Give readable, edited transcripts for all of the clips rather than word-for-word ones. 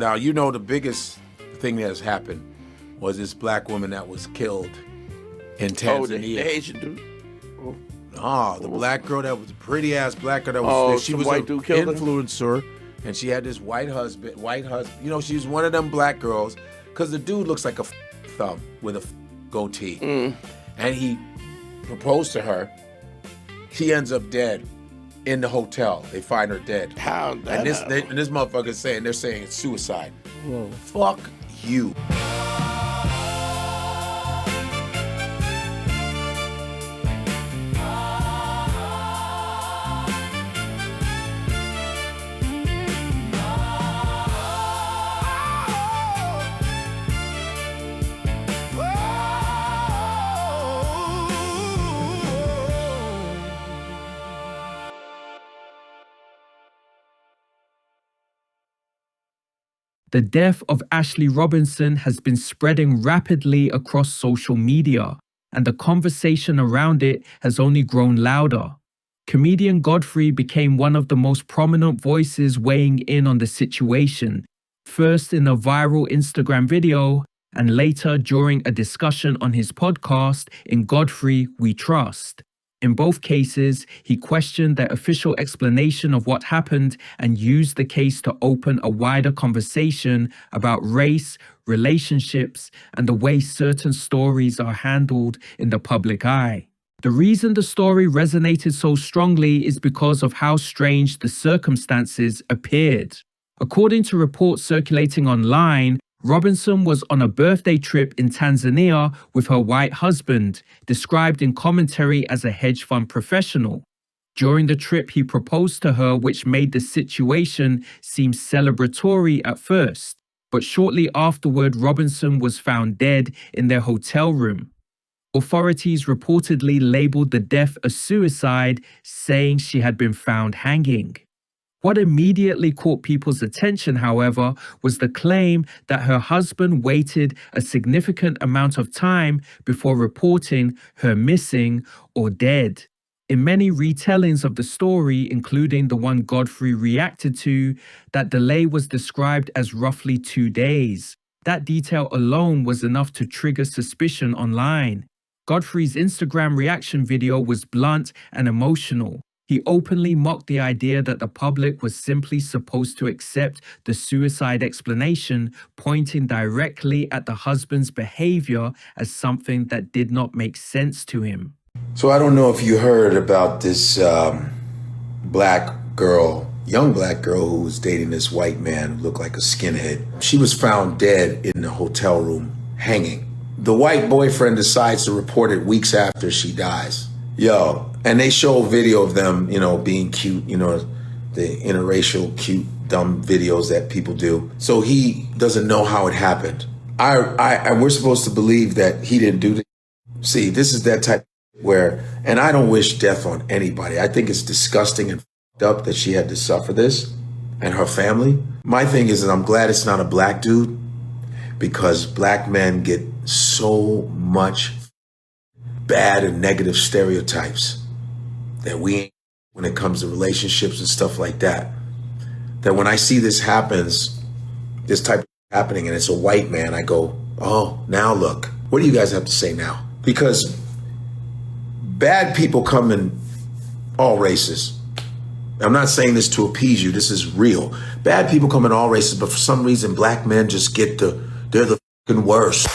Now, you know the biggest thing that has happened was this black woman that was killed in Tanzania. Oh, the Asian dude? Oh, the black girl that was a pretty ass black girl that was she was white an dude killed her? influencer, and she had this white husband. You know, she was one of them black girls because the dude looks like a thumb with a goatee, and he proposed to her. She ends up dead in the hotel. They find her dead. How? And this motherfucker's saying they're saying it's suicide. Whoa. Fuck you. The death of Ashley Robinson has been spreading rapidly across social media, and the conversation around it has only grown louder. Comedian Godfrey became one of the most prominent voices weighing in on the situation, first in a viral Instagram video, and later during a discussion on his podcast, In Godfrey We Trust. In both cases, he questioned their official explanation of what happened and used the case to open a wider conversation about race, relationships, and the way certain stories are handled in the public eye. The reason the story resonated so strongly is because of how strange the circumstances appeared. According to reports circulating online, Robinson was on a birthday trip in Tanzania with her white husband, described in commentary as a hedge fund professional. During the trip, he proposed to her, which made the situation seem celebratory at first. But shortly afterward, Robinson was found dead in their hotel room. Authorities reportedly labeled the death a suicide, saying she had been found hanging. What immediately caught people's attention, however, was the claim that her husband waited a significant amount of time before reporting her missing or dead. In many retellings of the story, including the one Godfrey reacted to, that delay was described as roughly 2 days. That detail alone was enough to trigger suspicion online. Godfrey's Instagram reaction video was blunt and emotional. He openly mocked the idea that the public was simply supposed to accept the suicide explanation, pointing directly at the husband's behavior as something that did not make sense to him. So I don't know if you heard about this black girl, young black girl who was dating this white man who looked like a skinhead. She was found dead in the hotel room, hanging. The white boyfriend decides to report it weeks after she dies. Yo, and they show a video of them, you know, being cute, you know, the interracial cute, dumb videos that people do. So he doesn't know how it happened. We're supposed to believe that he didn't do this. See, this is that type where, and I don't wish death on anybody. I think it's disgusting and fucked up that she had to suffer this and her family. My thing is that I'm glad it's not a black dude, because black men get so much bad and negative stereotypes that we ain't when it comes to relationships and stuff like that. That when I see this type of happening, and it's a white man, I go, oh, now look, what do you guys have to say now? Because bad people come in all races. I'm not saying this to appease you, this is real. Bad people come in all races, but for some reason, black men just they're the fucking worst.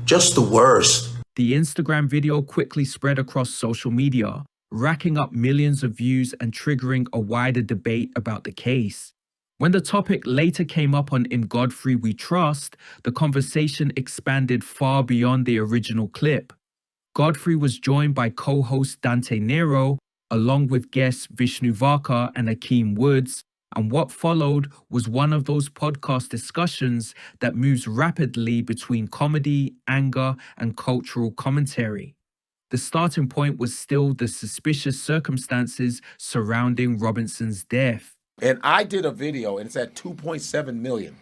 Just the worst. The Instagram video quickly spread across social media, racking up millions of views and triggering a wider debate about the case. When the topic later came up on In Godfrey We Trust, the conversation expanded far beyond the original clip. Godfrey was joined by co-host Dante Nero, along with guests Vishnu Varka and Akeem Woods, and what followed was one of those podcast discussions that moves rapidly between comedy, anger, and cultural commentary. The starting point was still the suspicious circumstances surrounding Robinson's death. And I did a video, and it's at 2.7 million.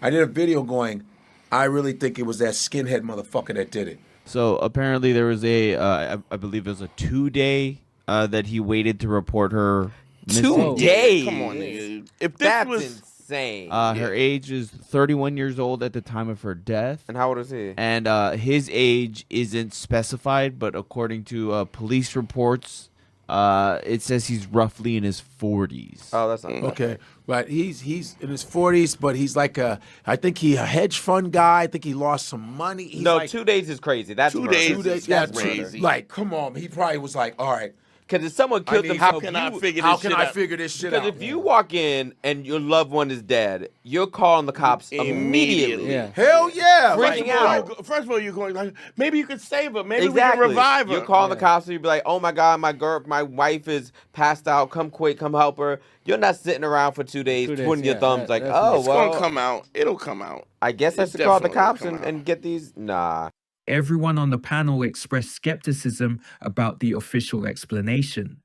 I did a video going, I really think it was that skinhead motherfucker that did it. So apparently there was I believe it was a 2-day that he waited to report her missing. 2 days? Come on, nigga. If this That's was insane. Her age is 31 years old at the time of her death. And how old is he? And his age isn't specified, but according to police reports, it says he's roughly in his 40s. Oh, that's not Okay, right. He's in his 40s, but he's like I think he a hedge fund guy. I think he lost some money. He's No, like, 2 days is crazy. That's 2 murder. days 2 days. That's Yeah, crazy. like, come on. He probably was like, all right, Because if someone killed need- themselves, How can I you- figure how this can shit I out? figure this shit Because out? if you walk in and your loved one is dead, you're calling the cops immediately. Yeah. Hell yeah, Freaking like, out. First of all, you're going like, maybe you could save her. Maybe Exactly. we can revive her. You're calling the cops and you'd be like, "Oh my God, my wife is passed out. Come quick, come help her." You're not sitting around for 2 days 2 days, twiddling your yeah, thumbs like, that's- "Oh It's well." gonna come out. It'll come out. I guess I It's should call the definitely cops gonna come and get these. Nah. Everyone on the panel expressed skepticism about the official explanation.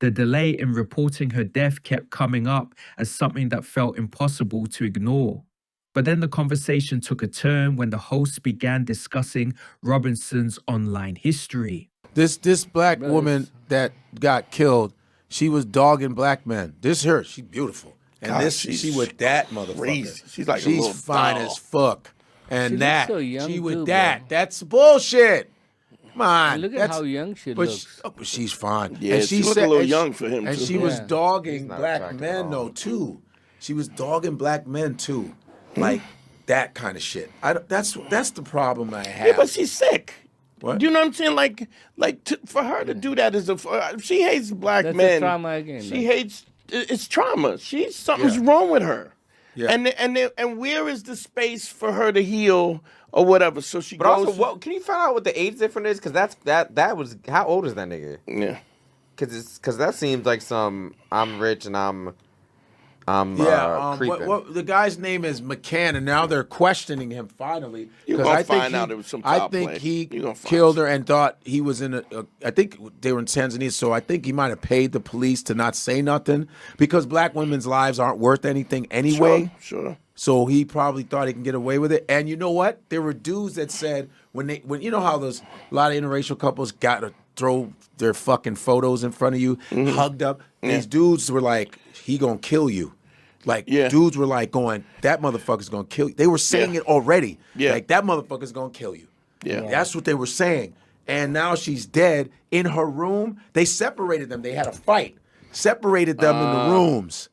The delay in reporting her death kept coming up as something that felt impossible to ignore. But then the conversation took a turn when the hosts began discussing Robinson's online history. This black Bro, woman that got killed, she was dogging black men. This her, she's beautiful, and God, this she's she with that motherfucker. crazy. She's like a she's little fine doll. as fuck, and She looks that so young she with too, that. bro. That's bullshit. Come on, Look at that's- how young she but looks. but she's fine. Yeah, and she look a said- little and young for him, And too. she was Yeah. dogging He's not black attractive men at all. though too. She was dogging black men too, like that kind of shit. That's the problem I have. Yeah, but she's sick. What? Do you know what I'm saying? For her to do that is she hates black That's men. a trauma again. She like, hates it's trauma. Something's wrong with her. Yeah. And where is the space for her to heal or whatever? So she But goes. also, what can you find out what the age difference is? Because that was how old is that nigga? Yeah. Because that seems like some I'm rich and I'm creeping. what the guy's name is McCann, and now they're questioning him finally. You're 'cause gonna I think find he- out it was some I foul think play. he You're gonna find killed her and thought he was in I think they were in Tanzania, so I think he might have paid the police to not say nothing because black women's lives aren't worth anything anyway. Sure. So he probably thought he can get away with it. And you know what? There were dudes that said when you know how those a lot of interracial couples got to throw their fucking photos in front of you, hugged up. These dudes were like, he gonna kill you. Like dudes were like going, that motherfucker's gonna kill you. They were saying it already. Yeah. Like that motherfucker's gonna kill you. Yeah. That's what they were saying. And now she's dead in her room. They separated them. They had a fight. Separated them in the rooms.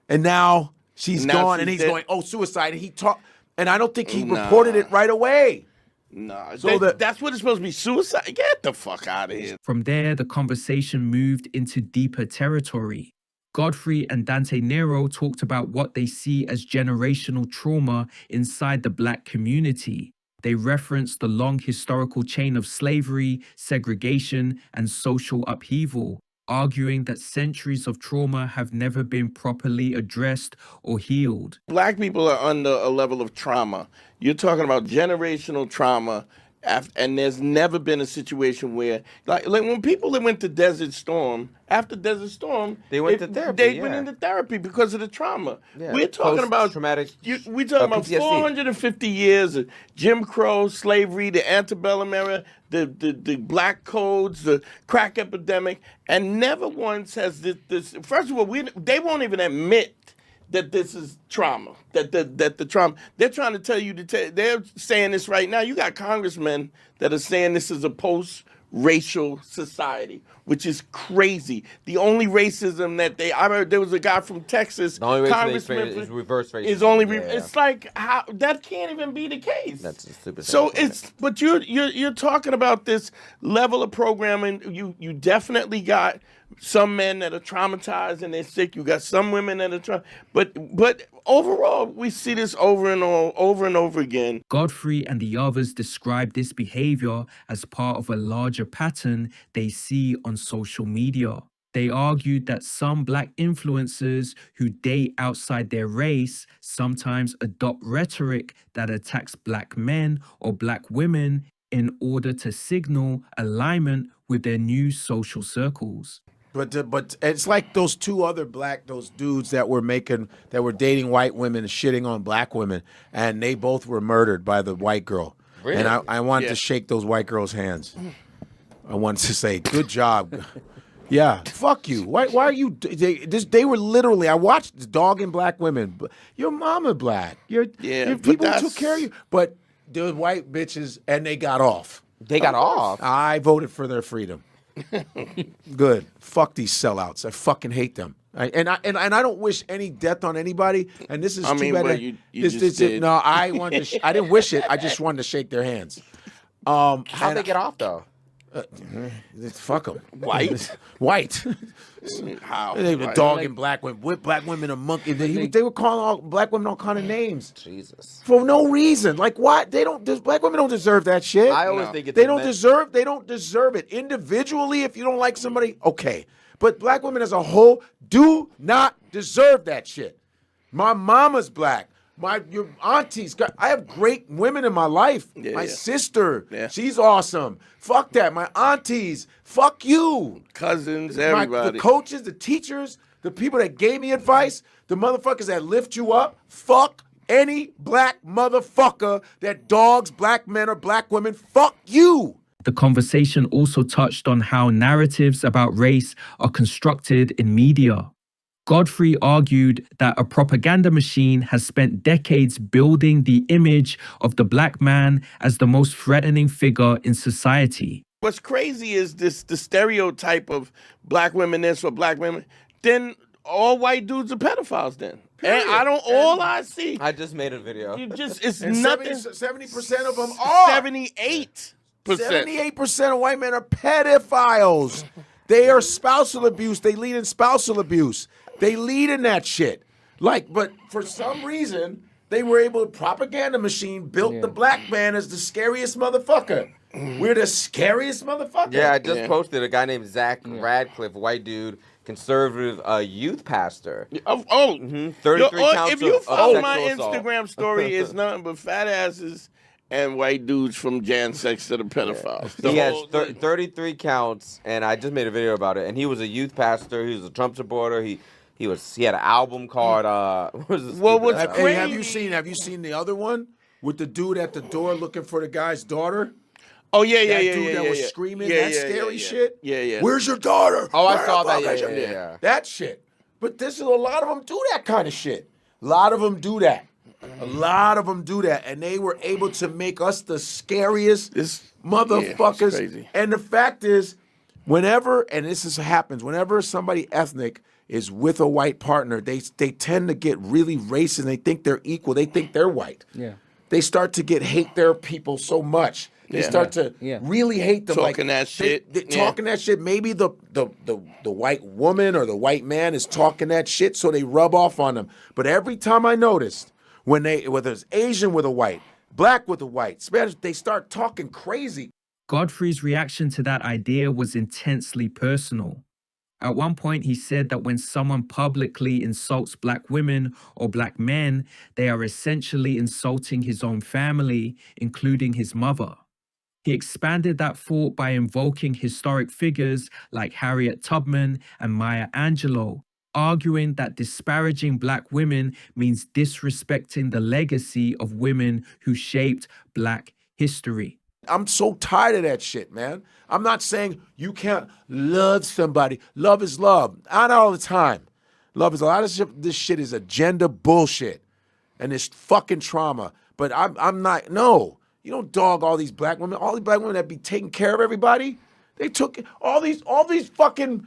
And now she's Now gone she's and he's dead. going, oh, suicide. And he talked and I don't think he reported it right away. Nah. So that's what it's supposed to be. Suicide. Get the fuck out of here. From there, the conversation moved into deeper territory. Godfrey and Dante Nero talked about what they see as generational trauma inside the black community. They referenced the long historical chain of slavery, segregation, and social upheaval, arguing that centuries of trauma have never been properly addressed or healed. Black people are under a level of trauma. You're talking about generational trauma, and there's never been a situation where, like when people that went to Desert Storm, after Desert Storm, They went to therapy, They went yeah. into therapy because of the trauma. Yeah, We're talking about post-traumatic, we're talking about PTSD. 450 years of Jim Crow, slavery, the antebellum era, the black codes, the crack epidemic, and never once has this. First of all, they won't even admit that this is trauma. That the trauma. They're trying to tell you they're saying this right now. You got congressmen that are saying this is a post-racial society, which is crazy. The only racism that I heard there was a guy from Texas. The only racism they congressman experience is reverse racism. Is only Yeah. it's like how that can't even be the case. That's a stupid So thing. but you're talking about this level of programming. You definitely got some men that are traumatized and they're sick. You got some women that are but overall we see this over and over again. Godfrey and the others describe this behavior as part of a larger pattern they see on social media. They argued that some black influencers who date outside their race sometimes adopt rhetoric that attacks black men or black women in order to signal alignment with their new social circles. But it's like those those dudes that were dating white women and shitting on black women, and they both were murdered by the white girl. Really? And I wanted to shake those white girls' hands. I wanted to say, good job. Yeah, fuck you. Why are you? They were literally. I watched the dogging black women. Your mama black. Your but people who that's- took care of you. But there was white bitches, and they got off. They got off. I voted for their freedom. Good. Fuck these sellouts. I fucking hate them. And I don't wish any death on anybody. And this is I too mean, bad. but you just did. No, I wanted. I didn't wish it. I just wanted to shake their hands. How'd they get off though? Fuck them. White? White. How? They were Right. dogging black women. With black women a monkey. They were calling all black women all kind of names Jesus. for no reason. Like what? Black women don't deserve that shit. I always think it's They don't deserve it. Individually, if you don't like somebody, okay. But black women as a whole do not deserve that shit. My mama's black. Your aunties. I have great women in my life. My sister, she's awesome. Fuck that. My aunties. Fuck you. Cousins, everybody. The coaches, the teachers, the people that gave me advice, the motherfuckers that lift you up. Fuck any black motherfucker that dogs black men or black women. Fuck you. The conversation also touched on how narratives about race are constructed in media. Godfrey argued that a propaganda machine has spent decades building the image of the black man as the most threatening figure in society. What's crazy is the stereotype of black women this or black women. Then all white dudes are pedophiles. Then, and I don't. All I see, I just made a video. it's And nothing. 70% of them are. 78%. 78% of white men are pedophiles. They are spousal abuse. They lead in spousal abuse. They lead in that shit. But for some reason, they were able to, propaganda machine built the black man as the scariest motherfucker. We're the scariest motherfucker. Yeah, I just posted a guy named Zach Radcliffe, white dude, conservative youth pastor. 33 counts if you of follow sexual my assault. Instagram story, it's nothing but fat asses and white dudes from Jan Sex to the pedophiles. The He has whole- 33 counts, and I just made a video about it. And he was a youth pastor. He was a Trump supporter. He had an album called what was this? Well, what's stupid- crazy- Have you seen the other one with the dude at the door looking for the guy's daughter? Oh yeah, That dude that was screaming that scary shit. Yeah. Where's your daughter? Oh, I Where saw the that. fuck is Yeah, your-" yeah. That shit. But a lot of them do that kind of shit. A lot of them do that. A lot of them do that, and they were able to make us the scariest motherfuckers. Yeah, it's crazy. And the fact is, whenever somebody ethnic is with a white partner, they tend to get really racist. They think they're equal. They think they're white. Yeah. They start to hate their people so much. They start to really hate them. Talking that shit. Talking that shit. Maybe the white woman or the white man is talking that shit, so they rub off on them. But every time I noticed, whether it's Asian with a white, black with a white, Spanish, they start talking crazy. Godfrey's reaction to that idea was intensely personal. At one point, he said that when someone publicly insults black women or black men, they are essentially insulting his own family, including his mother. He expanded that thought by invoking historic figures like Harriet Tubman and Maya Angelou, arguing that disparaging black women means disrespecting the legacy of women who shaped black history. I'm so tired of that shit, man. I'm not saying you can't love somebody. Love is love. Not all the time. Love is a lot of shit. This shit is agenda bullshit. And it's fucking trauma. But I'm not, no. You don't dog all these black women. All these black women that be taking care of everybody. They took all these fucking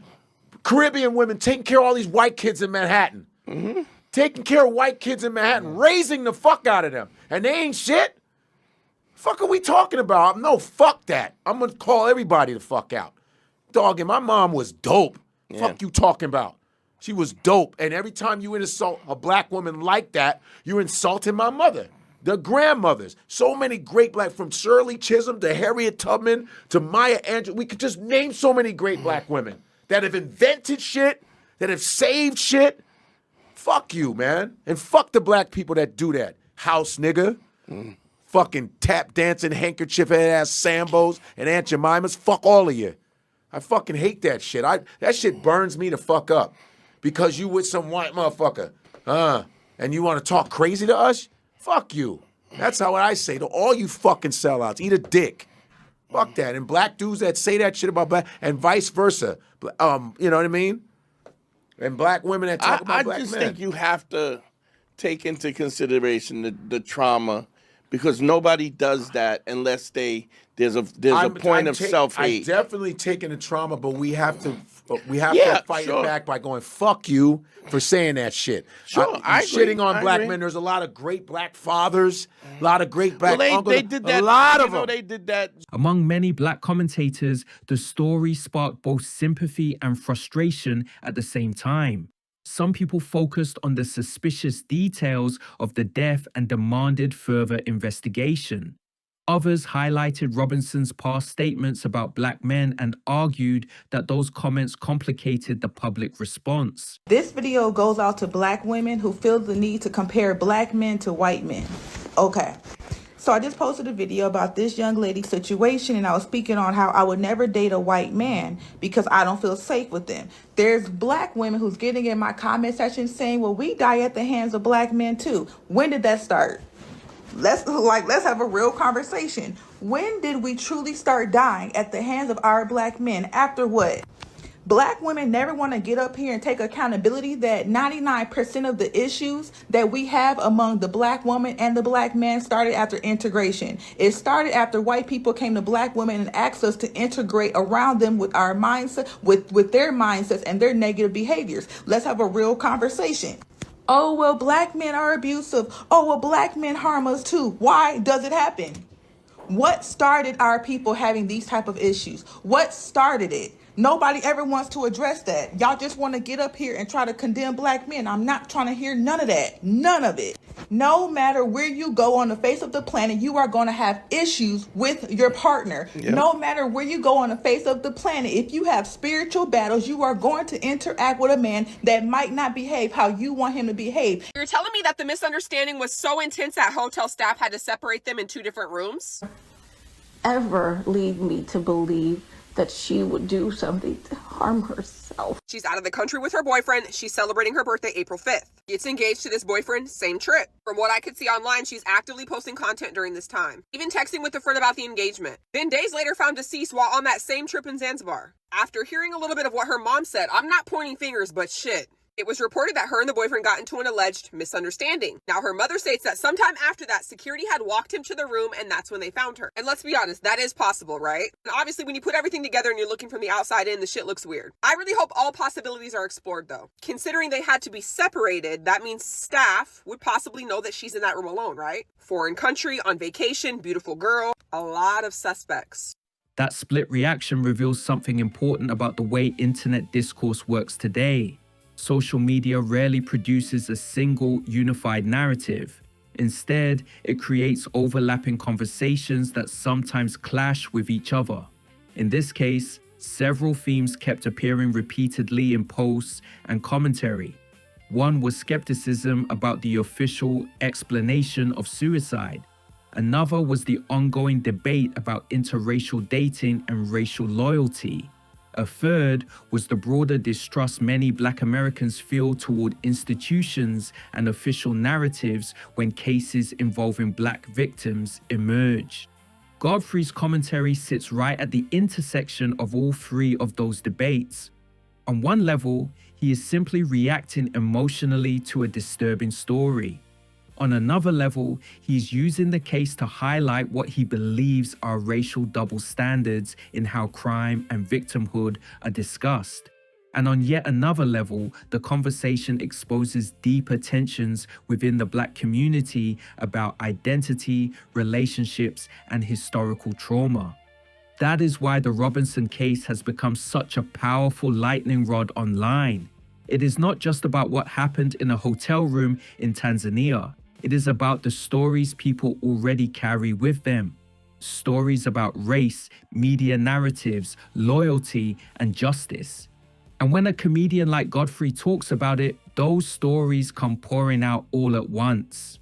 Caribbean women taking care of all these white kids in Manhattan. Mm-hmm. Taking care of white kids in Manhattan, raising the fuck out of them. And they ain't shit. Fuck are we talking about? No, fuck that. I'm gonna call everybody the fuck out. Dogging, my mom was dope. Fuck you talking about? She was dope. And every time you insult a black woman like that, you're insulting my mother. The grandmothers. So many great black, from Shirley Chisholm to Harriet Tubman to Maya Angelou. We could just name so many great black women that have invented shit, that have saved shit. Fuck you, man. And fuck the black people that do that. House nigga. Fucking tap dancing, handkerchief ass Sambos and Aunt Jemimas. Fuck all of you. I fucking hate that shit. That shit burns me the fuck up. Because you with some white motherfucker. And you want to talk crazy to us? Fuck you. That's how I say to all you fucking sellouts. Eat a dick. Fuck that. And black dudes that say that shit about black, and vice versa. You know what I mean? And black women that talk about black men. I just think you have to take into consideration the trauma, because nobody does that unless there's a point of self-hate. I've definitely taken the trauma, but we have to fight it back by going, fuck you for saying that shit. Sure, I agree. Shitting on black men. There's a lot of great black fathers, a lot of great black uncles. They did that. A lot of them. They did that. Among many black commentators, the story sparked both sympathy and frustration at the same time. Some people focused on the suspicious details of the death and demanded further investigation. Others highlighted Robinson's past statements about black men and argued that those comments complicated the public response. This video goes out to black women who feel the need to compare black men to white men. Okay. So I just posted a video about this young lady's situation, and I was speaking on how I would never date a white man because I don't feel safe with them. There's black women who's getting in my comment section saying, well, we die at the hands of black men too. When did that start? Let's have a real conversation. When did we truly start dying at the hands of our black men? After what? Black women never want to get up here and take accountability that 99% of the issues that we have among the black woman and the black man started after integration. It started after white people came to black women and asked us to integrate around them with our mindset, with their mindsets and their negative behaviors. Let's have a real conversation. Oh, well, black men are abusive. Oh, well, black men harm us too. Why does it happen? What started our people having these type of issues? What started it? Nobody ever wants to address that. Y'all just want to get up here and try to condemn black men. I'm not trying to hear none of that. None of it. No matter where you go on the face of the planet, you are going to have issues with your partner. Yep. No matter where you go on the face of the planet, if you have spiritual battles, you are going to interact with a man that might not behave how you want him to behave. You're telling me that the misunderstanding was so intense that hotel staff had to separate them in 2 different rooms? Ever lead me to believe that she would do something to harm herself. She's out of the country with her boyfriend. She's celebrating her birthday April 5th. Gets engaged to this boyfriend, same trip. From what I could see online, she's actively posting content during this time, even texting with a friend about the engagement. Then days later found deceased while on that same trip in Zanzibar. After hearing a little bit of what her mom said, I'm not pointing fingers, but shit. It was reported that her and the boyfriend got into an alleged misunderstanding. Now, her mother states that sometime after that, security had walked him to the room, and that's when they found her. And let's be honest, that is possible, right? And obviously, when you put everything together and you're looking from the outside in, the shit looks weird. I really hope all possibilities are explored, though. Considering they had to be separated, that means staff would possibly know that she's in that room alone, right? Foreign country, on vacation, beautiful girl, a lot of suspects. That split reaction reveals something important about the way internet discourse works today. Social media rarely produces a single unified narrative. Instead, it creates overlapping conversations that sometimes clash with each other. In this case, several themes kept appearing repeatedly in posts and commentary. One was skepticism about the official explanation of suicide. Another was the ongoing debate about interracial dating and racial loyalty. A third was the broader distrust many Black Americans feel toward institutions and official narratives when cases involving Black victims emerge. Godfrey's commentary sits right at the intersection of all 3 of those debates. On one level, he is simply reacting emotionally to a disturbing story. On another level, he's using the case to highlight what he believes are racial double standards in how crime and victimhood are discussed. And on yet another level, the conversation exposes deeper tensions within the Black community about identity, relationships, and historical trauma. That is why the Robinson case has become such a powerful lightning rod online. It is not just about what happened in a hotel room in Tanzania. It is about the stories people already carry with them. Stories about race, media narratives, loyalty, and justice. And when a comedian like Godfrey talks about it, those stories come pouring out all at once.